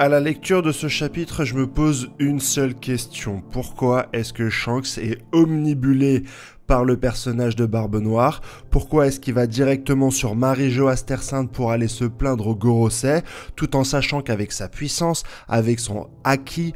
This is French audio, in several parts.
À la lecture de ce chapitre, je me pose une seule question. Pourquoi est-ce que Shanks est omnibulé par le personnage de Barbe Noire? Pourquoi est-ce qu'il va directement sur Marie-Jo Astersund pour aller se plaindre au Gorosei, tout en sachant qu'avec sa puissance, avec son haki,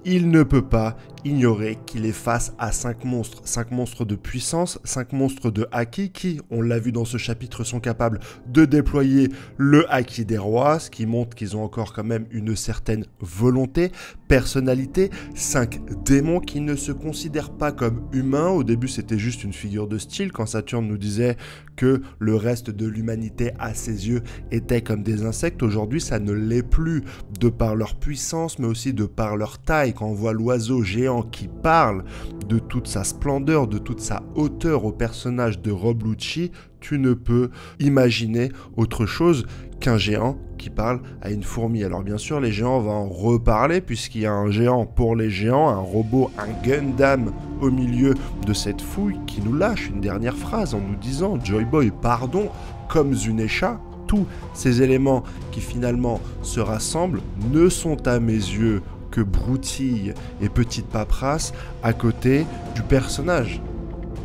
il ne peut pas ignorer qu'il est face à 5 monstres de puissance, 5 monstres de haki qui, on l'a vu dans ce chapitre, sont capables de déployer le haki des rois, ce qui montre qu'ils ont encore quand même une certaine volonté, personnalité, 5 démons qui ne se considèrent pas comme humains. Au début, c'était juste une figure de style quand Saturne nous disait que le reste de l'humanité à ses yeux était comme des insectes. Aujourd'hui, ça ne l'est plus de par leur puissance, mais aussi de par leur taille. Quand on voit l'oiseau géant qui parle de toute sa splendeur, de toute sa hauteur au personnage de Rob Lucci, tu ne peux imaginer autre chose qu'un géant qui parle à une fourmi. Alors bien sûr, les géants vont en reparler puisqu'il y a un géant pour les géants, un robot, un Gundam au milieu de cette fouille qui nous lâche une dernière phrase en nous disant « Joy Boy, pardon, comme Zunesha ». Tous ces éléments qui finalement se rassemblent ne sont à mes yeux que broutilles et petites paperasses à côté du personnage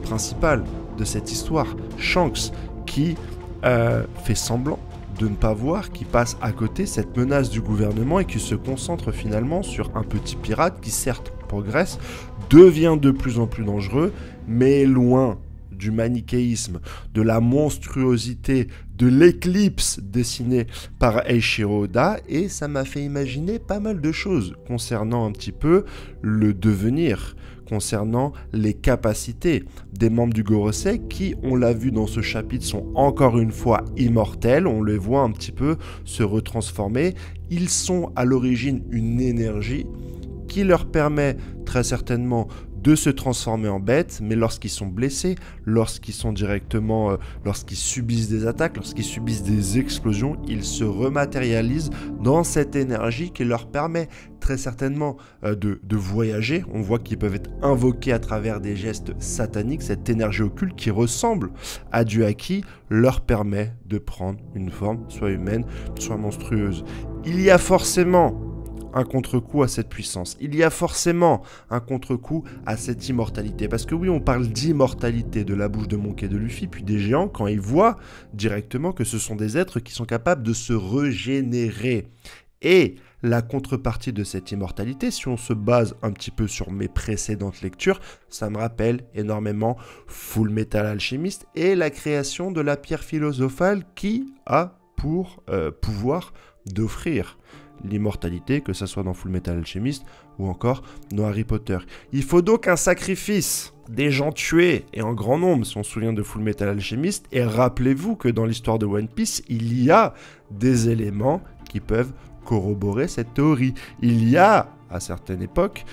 principal de cette histoire, Shanks, qui fait semblant de ne pas voir, qui passe à côté cette menace du gouvernement et qui se concentre finalement sur un petit pirate qui certes progresse, devient de plus en plus dangereux, mais loin du manichéisme, de la monstruosité, de l'éclipse dessinée par Eiichiro Oda, et ça m'a fait imaginer pas mal de choses concernant un petit peu le devenir, concernant les capacités des membres du Gorosei qui, on l'a vu dans ce chapitre, sont encore une fois immortels, on les voit un petit peu se retransformer, ils sont à l'origine une énergie qui leur permet très certainement de se transformer en bêtes, mais lorsqu'ils sont blessés, lorsqu'ils subissent des attaques, lorsqu'ils subissent des explosions, ils se rematérialisent dans cette énergie qui leur permet très certainement de voyager. On voit qu'ils peuvent être invoqués à travers des gestes sataniques. Cette énergie occulte qui ressemble à du haki leur permet de prendre une forme soit humaine, soit monstrueuse. Il y a forcément un contre-coup à cette puissance. Il y a forcément un contre-coup à cette immortalité. Parce que oui, on parle d'immortalité de la bouche de Monk et de Luffy, puis des géants, quand ils voient directement que ce sont des êtres qui sont capables de se régénérer. Et la contrepartie de cette immortalité, si on se base un petit peu sur mes précédentes lectures, ça me rappelle énormément Full Metal Alchemist et la création de la pierre philosophale qui a pour pouvoir d'offrir l'immortalité, que ce soit dans Full Metal Alchemist ou encore dans Harry Potter. Il faut donc un sacrifice, des gens tués et en grand nombre, si on se souvient de Full Metal Alchemist, et rappelez-vous que dans l'histoire de One Piece, il y a des éléments qui peuvent corroborer cette théorie. Il y a, à certaines époques,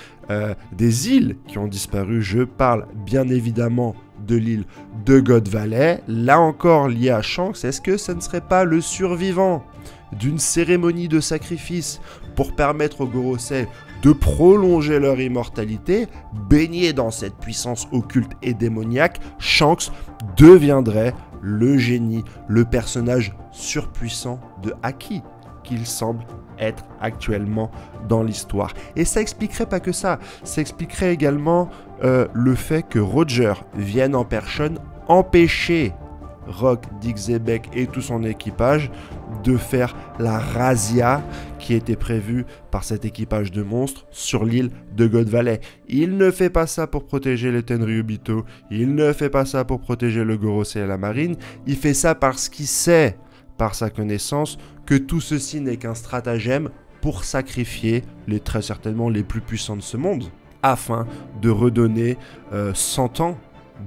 des îles qui ont disparu. Je parle bien évidemment de l'île de God Valley, là encore lié à Shanks. Est-ce que ce ne serait pas le survivant d'une cérémonie de sacrifice pour permettre aux Gorosei de prolonger leur immortalité, baigné dans cette puissance occulte et démoniaque, Shanks deviendrait le génie, le personnage surpuissant de haki qu'il semble être actuellement dans l'histoire. Et ça expliquerait pas que ça expliquerait également le fait que Roger vienne en personne empêcher Rock, Dick Zebek et tout son équipage de faire la razzia qui était prévue par cet équipage de monstres sur l'île de God Valley. Il ne fait pas ça pour protéger les Tenryubito, il ne fait pas ça pour protéger le Gorosei et la marine, il fait ça parce qu'il sait, par sa connaissance, que tout ceci n'est qu'un stratagème pour sacrifier très certainement les plus puissants de ce monde, afin de redonner 100 ans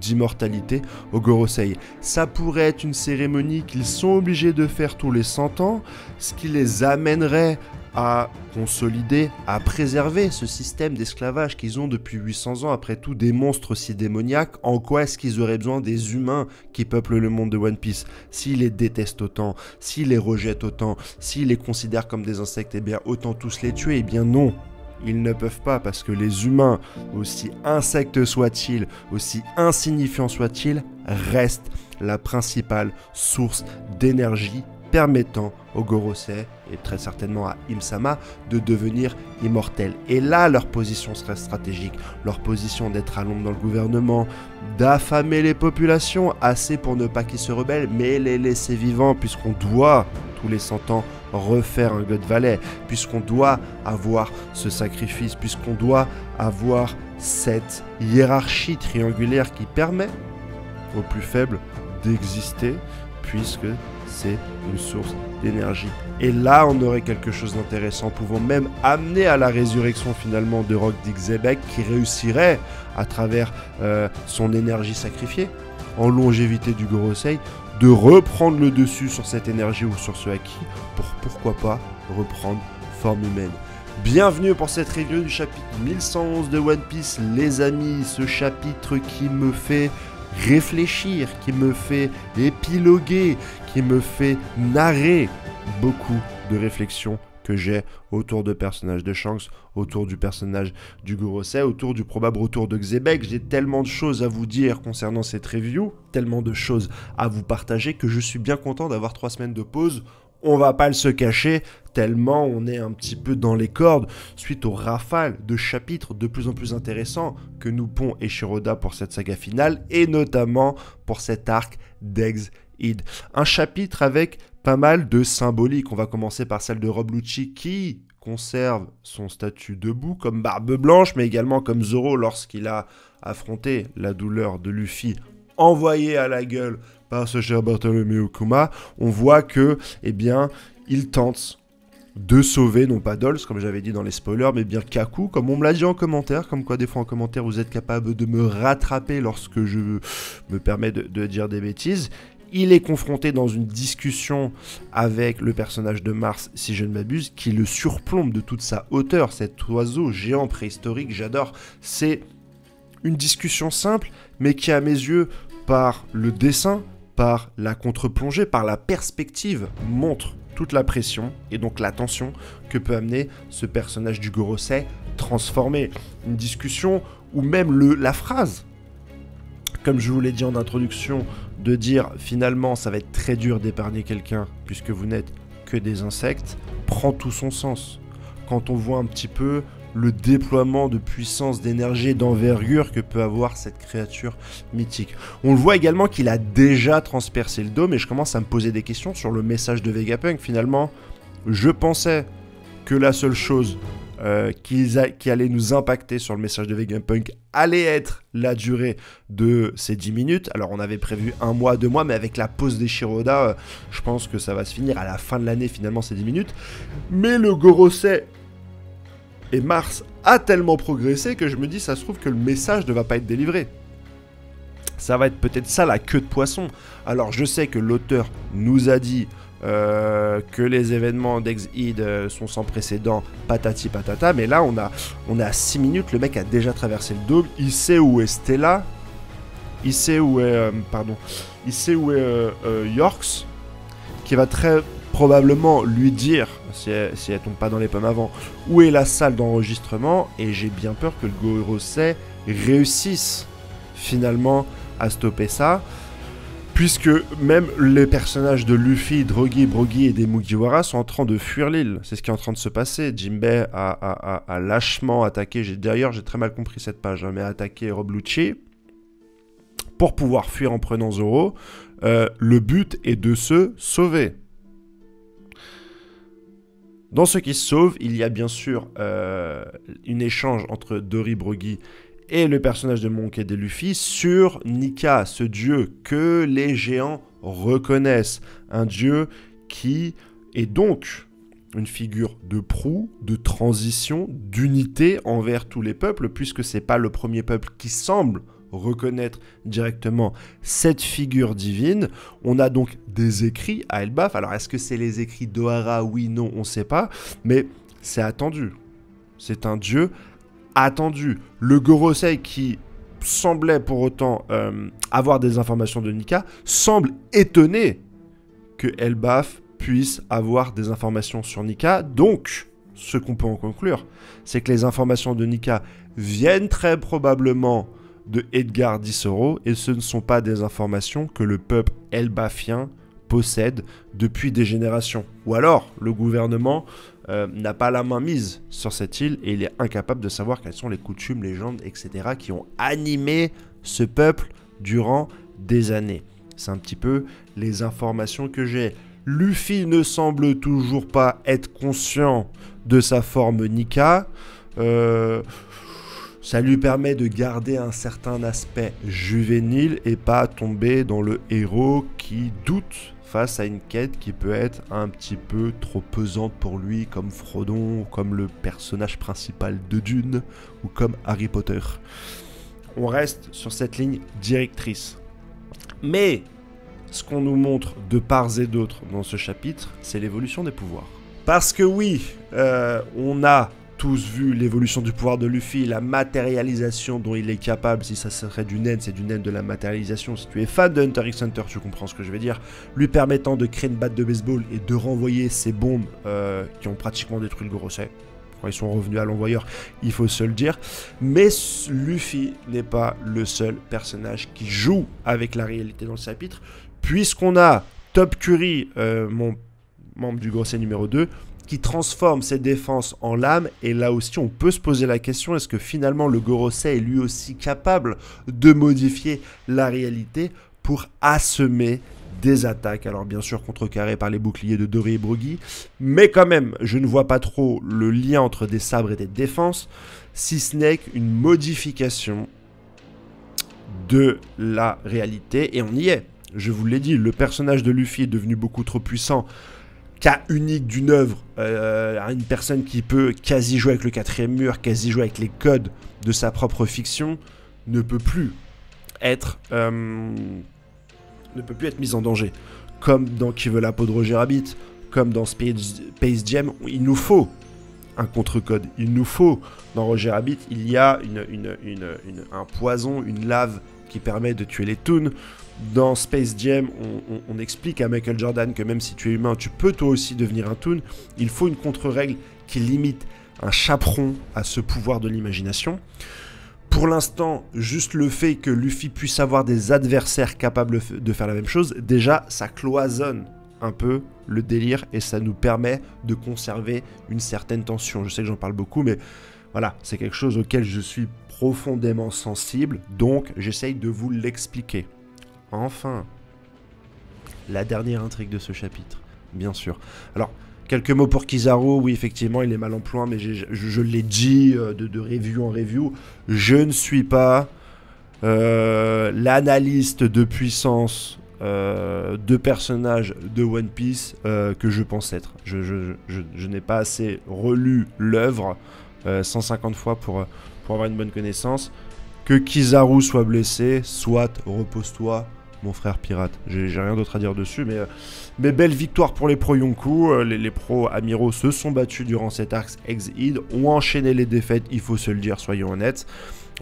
d'immortalité au Gorosei. Ça pourrait être une cérémonie qu'ils sont obligés de faire tous les 100 ans, ce qui les amènerait à consolider, à préserver ce système d'esclavage qu'ils ont depuis 800 ans, après tout des monstres si démoniaques. En quoi est-ce qu'ils auraient besoin des humains qui peuplent le monde de One Piece? S'ils les détestent autant, s'ils les rejettent autant, s'ils les considèrent comme des insectes, eh bien autant tous les tuer. Eh bien non, ils ne peuvent pas, parce que les humains, aussi insectes soient-ils, aussi insignifiants soient-ils, restent la principale source d'énergie permettant au Gorosei et très certainement à Im-sama de devenir immortels. Et là, leur position serait stratégique, leur position d'être à l'ombre dans le gouvernement, d'affamer les populations, assez pour ne pas qu'ils se rebellent, mais les laisser vivants, puisqu'on doit, tous les 100 ans, refaire un God Valley, puisqu'on doit avoir ce sacrifice, puisqu'on doit avoir cette hiérarchie triangulaire qui permet aux plus faibles d'exister, puisque c'est une source d'énergie. Et là, on aurait quelque chose d'intéressant, pouvant même amener à la résurrection finalement de Rock Dixebek, qui réussirait, à travers son énergie sacrifiée, en longévité du Gorosei, de reprendre le dessus sur cette énergie ou sur ce acquis, pour pourquoi pas reprendre forme humaine. Bienvenue pour cette review du chapitre 1111 de One Piece, les amis, ce chapitre qui me fait réfléchir, qui me fait épiloguer, qui me fait narrer beaucoup de réflexions que j'ai autour de personnages de Shanks, autour du personnage du Gorosei, autour du probable retour de Xebec. J'ai tellement de choses à vous dire concernant cette review, tellement de choses à vous partager que je suis bien content d'avoir 3 semaines de pause. On va pas le se cacher, tellement on est un petit peu dans les cordes suite aux rafales de chapitres de plus en plus intéressants que nous pond Eiichiro-Oda pour cette saga finale, et notamment pour cet arc d'Ex-Id. Un chapitre avec pas mal de symboliques. On va commencer par celle de Rob Lucci qui conserve son statut debout comme Barbe Blanche, mais également comme Zoro lorsqu'il a affronté la douleur de Luffy envoyé à la gueule par ce cher Bartholomew Kuma. On voit que, eh bien, il tente de sauver, non pas Dolls, comme j'avais dit dans les spoilers, mais bien Kaku, comme on me l'a dit en commentaire, comme quoi des fois en commentaire vous êtes capable de me rattraper lorsque je me permets de dire des bêtises. Il est confronté dans une discussion avec le personnage de Mars, si je ne m'abuse, qui le surplombe de toute sa hauteur, cet oiseau géant préhistorique, j'adore. C'est une discussion simple, mais qui à mes yeux, par le dessin, par la contre-plongée, par la perspective, montre toute la pression et donc la tension que peut amener ce personnage du Gorosei transformé. Une discussion où même la phrase, comme je vous l'ai dit en introduction, de dire finalement ça va être très dur d'épargner quelqu'un puisque vous n'êtes que des insectes, prend tout son sens. Quand on voit un petit peu le déploiement de puissance, d'énergie, d'envergure que peut avoir cette créature mythique. On le voit également qu'il a déjà transpercé le dôme et je commence à me poser des questions sur le message de Vegapunk. Finalement, je pensais que la seule chose qui allait nous impacter sur le message de Vegapunk allait être la durée de ces 10 minutes. Alors on avait prévu 1 mois, 2 mois, mais avec la pause d'Eiichiro-Oda, je pense que ça va se finir à la fin de l'année finalement ces 10 minutes. Mais le Gorosei et Mars a tellement progressé que je me dis, ça se trouve que le message ne va pas être délivré. Ça va être peut-être ça la queue de poisson. Alors je sais que l'auteur nous a dit que les événements d'Ex-Id sont sans précédent, patati patata, mais là on est à 6 minutes, le mec a déjà traversé le dôme, il sait où est Stella, il sait où est, Yorks, qui va très probablement lui dire, si elle tombe pas dans les pommes avant, où est la salle d'enregistrement, et j'ai bien peur que le Gorosei réussisse finalement à stopper ça, puisque même les personnages de Luffy, Drogi, Brogy et des Mugiwara sont en train de fuir l'île. C'est ce qui est en train de se passer. Jinbei a lâchement attaqué, d'ailleurs j'ai très mal compris cette page, mais a attaqué Rob Lucci pour pouvoir fuir en prenant Zoro. Le but est de se sauver. Dans ce qui se sauve, il y a bien sûr une échange entre Dory, Brogy et le personnage de Monkey D. Luffy sur Nika, ce dieu que les géants reconnaissent. Un dieu qui est donc une figure de proue, de transition, d'unité envers tous les peuples, puisque c'est pas le premier peuple qui semble reconnaître directement cette figure divine. On a donc des écrits à Elbaf. Alors est-ce que c'est les écrits d'Ohara? Oui, non, on sait pas, mais c'est attendu. C'est un dieu attendu. Le Gorosei, qui semblait pour autant avoir des informations de Nika, semble étonné que Elbaf puisse avoir des informations sur Nika. Donc, ce qu'on peut en conclure, c'est que les informations de Nika viennent très probablement de Edgar Dissoro, et ce ne sont pas des informations que le peuple elbafien possède depuis des générations. Ou alors, le gouvernement n'a pas la main mise sur cette île et il est incapable de savoir quelles sont les coutumes, légendes, etc. qui ont animé ce peuple durant des années. C'est un petit peu les informations que j'ai. Luffy ne semble toujours pas être conscient de sa forme Nika. Ça lui permet de garder un certain aspect juvénile et pas tomber dans le héros qui doute face à une quête qui peut être un petit peu trop pesante pour lui, comme Frodon, comme le personnage principal de Dune, ou comme Harry Potter. On reste sur cette ligne directrice. Mais ce qu'on nous montre de part et d'autre dans ce chapitre, c'est l'évolution des pouvoirs. Parce que oui, on a tous vu l'évolution du pouvoir de Luffy, la matérialisation dont il est capable. Si ça serait du nen, c'est du nen de la matérialisation. Si tu es fan de Hunter x Hunter, tu comprends ce que je vais dire. Lui permettant de créer une batte de baseball et de renvoyer ces bombes qui ont pratiquement détruit le Gorosei. Quand ils sont revenus à l'envoyeur, il faut se le dire. Mais Luffy n'est pas le seul personnage qui joue avec la réalité dans le chapitre, puisqu'on a Top Curry, mon membre du Gorosei numéro 2, qui transforme ses défenses en lames, et là aussi on peut se poser la question, est-ce que finalement le Gorosei est lui aussi capable de modifier la réalité pour assommer des attaques, alors bien sûr contrecarrées par les boucliers de Dory et Brogy, mais quand même je ne vois pas trop le lien entre des sabres et des défenses, si ce n'est qu'une modification de la réalité, et on y est. Je vous l'ai dit, le personnage de Luffy est devenu beaucoup trop puissant. Cas unique d'une œuvre, une personne qui peut quasi jouer avec le quatrième mur, quasi jouer avec les codes de sa propre fiction, ne peut plus être mise en danger. Comme dans Qui veut la peau de Roger Rabbit, comme dans Space Jam, il nous faut un contre-code. Il nous faut, dans Roger Rabbit, il y a un poison, une lave qui permet de tuer les toons. Dans Space Jam, on explique à Michael Jordan que même si tu es humain, tu peux toi aussi devenir un toon. Il faut une contre-règle qui limite un chaperon à ce pouvoir de l'imagination. Pour l'instant, juste le fait que Luffy puisse avoir des adversaires capables de faire la même chose, déjà, ça cloisonne un peu le délire et ça nous permet de conserver une certaine tension. Je sais que j'en parle beaucoup, mais voilà, c'est quelque chose auquel je suis profondément sensible, donc j'essaye de vous l'expliquer. Enfin, la dernière intrigue de ce chapitre, bien sûr. Alors, quelques mots pour Kizaru, oui, effectivement, il est mal en point, mais je l'ai dit de review en review, je ne suis pas l'analyste de puissance de personnages de One Piece que je pense être. Je n'ai pas assez relu l'œuvre 150 fois pour avoir une bonne connaissance. Que Kizaru soit blessé, soit repose-toi, mon frère pirate. J'ai rien d'autre à dire dessus, mais belle victoire pour les pros Yonkou. Les pros amiraux se sont battus durant cet arc Exide, ont enchaîné les défaites, il faut se le dire, soyons honnêtes.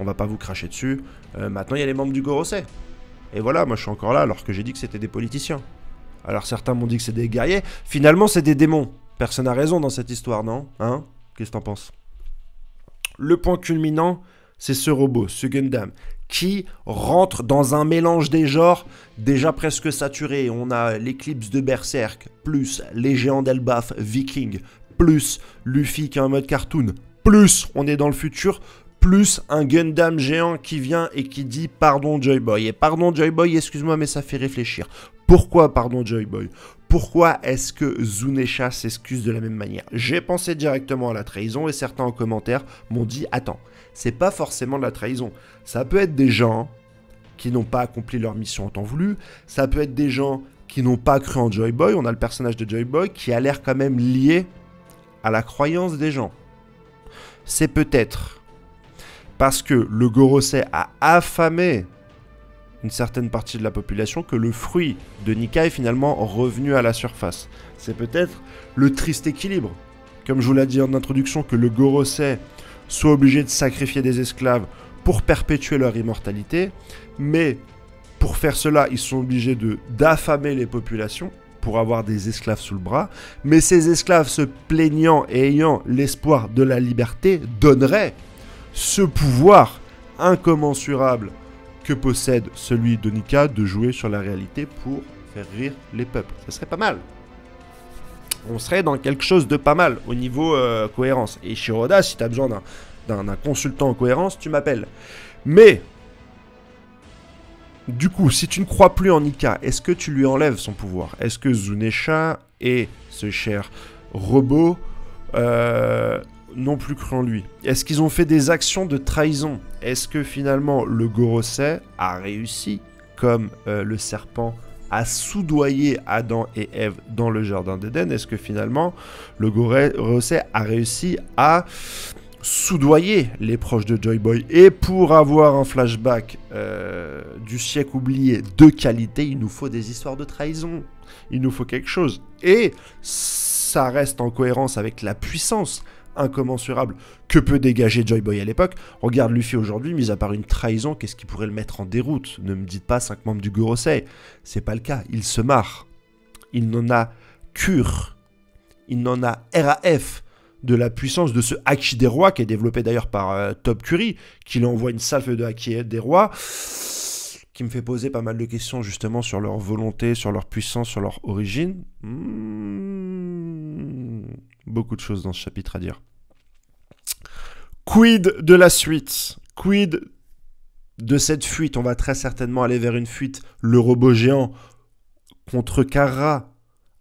On va pas vous cracher dessus. Maintenant, il y a les membres du Gorosei. Et voilà, moi je suis encore là alors que j'ai dit que c'était des politiciens. Alors certains m'ont dit que c'est des guerriers. Finalement, c'est des démons. Personne n'a raison dans cette histoire, non? Hein? Qu'est-ce que t'en penses? Le point culminant, c'est ce robot, ce Gundam, qui rentre dans un mélange des genres déjà presque saturé. On a l'éclipse de Berserk, plus les géants d'Elbaf Viking, plus Luffy qui est en mode cartoon, plus on est dans le futur, plus un Gundam géant qui vient et qui dit « Pardon Joy Boy ». Et « Pardon Joy Boy, excuse-moi, mais ça fait réfléchir. Pourquoi pardon Joy Boy ? Pourquoi est-ce que Zunesha s'excuse de la même manière? J'ai pensé directement à la trahison et certains en commentaire m'ont dit « Attends, c'est pas forcément de la trahison. Ça peut être des gens qui n'ont pas accompli leur mission en temps voulu. Ça peut être des gens qui n'ont pas cru en Joy Boy. On a le personnage de Joy Boy qui a l'air quand même lié à la croyance des gens. C'est peut-être parce que le Gorosei a affamé une certaine partie de la population que le fruit de Nika est finalement revenu à la surface. C'est peut-être le triste équilibre, comme je vous l'ai dit en introduction, que le Gorosei soit obligé de sacrifier des esclaves pour perpétuer leur immortalité, mais pour faire cela, ils sont obligés d'affamer les populations pour avoir des esclaves sous le bras, mais ces esclaves se plaignant et ayant l'espoir de la liberté donneraient ce pouvoir incommensurable que possède celui de Nika de jouer sur la réalité pour faire rire les peuples. Ça serait pas mal. On serait dans quelque chose de pas mal au niveau cohérence. Et Shiroda, si tu as besoin d'un consultant en cohérence, tu m'appelles. Mais, du coup, si tu ne crois plus en Nika, est-ce que tu lui enlèves son pouvoir? Est-ce que Zunesha et ce cher robot n'ont plus cru en lui? Est-ce qu'ils ont fait des actions de trahison? Est-ce que finalement le Gorosei a réussi, comme le serpent a soudoyé Adam et Ève dans le jardin d'Éden? Est-ce que finalement le Gorosei a réussi à soudoyer les proches de Joy Boy? Et pour avoir un flashback du siècle oublié de qualité, il nous faut des histoires de trahison. Il nous faut quelque chose. Et ça reste en cohérence avec la puissance incommensurable que peut dégager Joy Boy à l'époque. Regarde Luffy aujourd'hui, mis à part une trahison, qu'est-ce qui pourrait le mettre en déroute? Ne me dites pas 5 membres du Gorosei. C'est pas le cas. Il se marre. Il n'en a cure. Il n'en a RAF de la puissance de ce Haki des rois, qui est développé d'ailleurs par Top Curry, qui lui envoie une salve de Haki des rois, qui me fait poser pas mal de questions justement sur leur volonté, sur leur puissance, sur leur origine. Beaucoup de choses dans ce chapitre à dire. Quid de la suite? Quid de cette fuite? On va très certainement aller vers une fuite. Le robot géant contre Kara.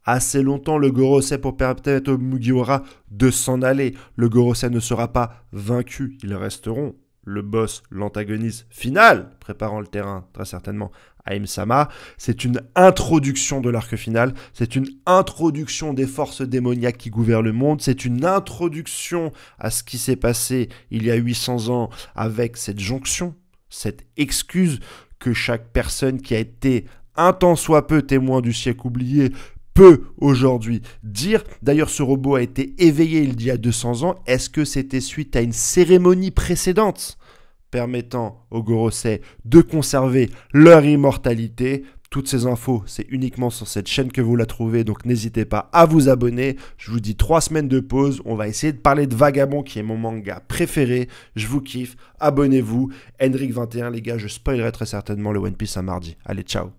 Assez longtemps, le Gorosei pour permettre au Mugiwara de s'en aller. Le Gorosei ne sera pas vaincu. Ils resteront. Le boss, l'antagoniste final, préparant le terrain, très certainement, à Im-sama. C'est une introduction de l'arc final. C'est une introduction des forces démoniaques qui gouvernent le monde. C'est une introduction à ce qui s'est passé il y a 800 ans avec cette jonction, cette excuse que chaque personne qui a été un tant soit peu témoin du siècle oublié peut aujourd'hui dire. D'ailleurs, ce robot a été éveillé il y a 200 ans. Est-ce que c'était suite à une cérémonie précédente permettant aux Gorosei de conserver leur immortalité? Toutes ces infos, c'est uniquement sur cette chaîne que vous la trouvez, donc n'hésitez pas à vous abonner. Je vous dis 3 semaines de pause. On va essayer de parler de Vagabond, qui est mon manga préféré. Je vous kiffe. Abonnez-vous. Henrik 21, les gars, je spoilerai très certainement le One Piece un mardi. Allez, ciao.